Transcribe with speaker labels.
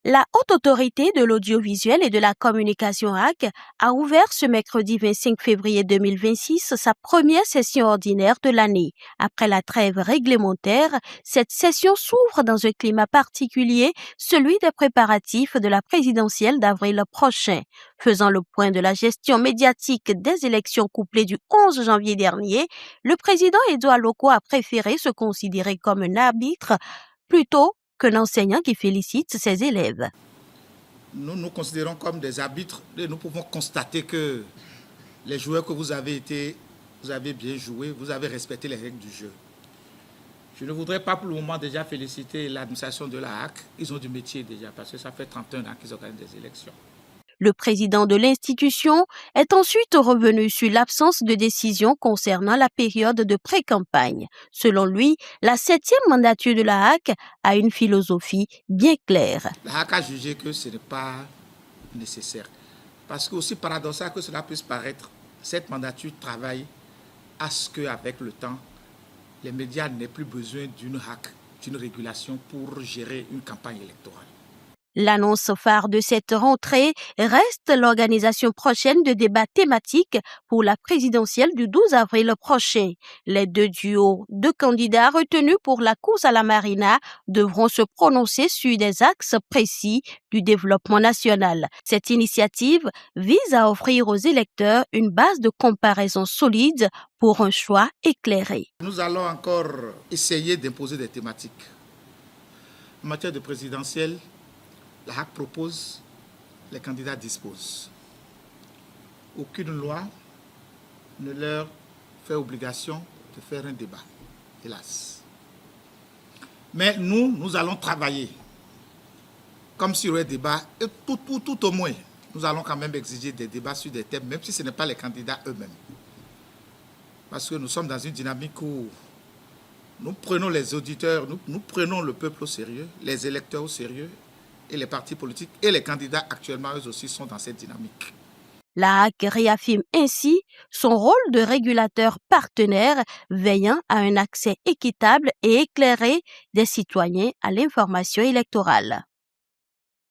Speaker 1: La Haute Autorité de l'Audiovisuel et de la Communication HAC a ouvert ce mercredi 25 février 2026 sa première session ordinaire de l'année. Après la trêve réglementaire, cette session s'ouvre dans un climat particulier, celui des préparatifs de la présidentielle d'avril prochain. Faisant le point de la gestion médiatique des élections couplées du 11 janvier dernier, le président Edouard Loko a préféré se considérer comme un arbitre plutôt qu'un enseignant qui félicite ses élèves.
Speaker 2: Nous nous considérons comme des arbitres et nous pouvons constater que les joueurs que vous avez bien joué, vous avez respecté les règles du jeu. Je ne voudrais pas pour le moment déjà féliciter l'administration de la HAC. Ils ont du métier déjà parce que ça fait 31 ans qu'ils organisent des élections.
Speaker 1: Le président de l'institution est ensuite revenu sur l'absence de décision concernant la période de pré-campagne. Selon lui, la 7e mandature de la HAC a une philosophie bien claire.
Speaker 2: La HAC a jugé que ce n'est pas nécessaire. Parce que, aussi paradoxal que cela puisse paraître, cette mandature travaille à ce qu'avec le temps, les médias n'aient plus besoin d'une HAC, d'une régulation pour gérer une campagne électorale.
Speaker 1: L'annonce phare de cette rentrée reste l'organisation prochaine de débats thématiques pour la présidentielle du 12 avril prochain. Les deux duos de candidats retenus pour la course à la Marina devront se prononcer sur des axes précis du développement national. Cette initiative vise à offrir aux électeurs une base de comparaison solide pour un choix éclairé.
Speaker 2: Nous allons encore essayer d'imposer des thématiques. En matière de présidentielle, la HAC propose, les candidats disposent. Aucune loi ne leur fait obligation de faire un débat, hélas. Mais nous allons travailler comme sur un débat, et tout au moins, nous allons quand même exiger des débats sur des thèmes, même si ce n'est pas les candidats eux-mêmes. Parce que nous sommes dans une dynamique où nous prenons les auditeurs, nous prenons le peuple au sérieux, les électeurs au sérieux, et les partis politiques et les candidats actuellement, eux aussi, sont dans cette dynamique.
Speaker 1: La HAC réaffirme ainsi son rôle de régulateur partenaire veillant à un accès équitable et éclairé des citoyens à l'information électorale.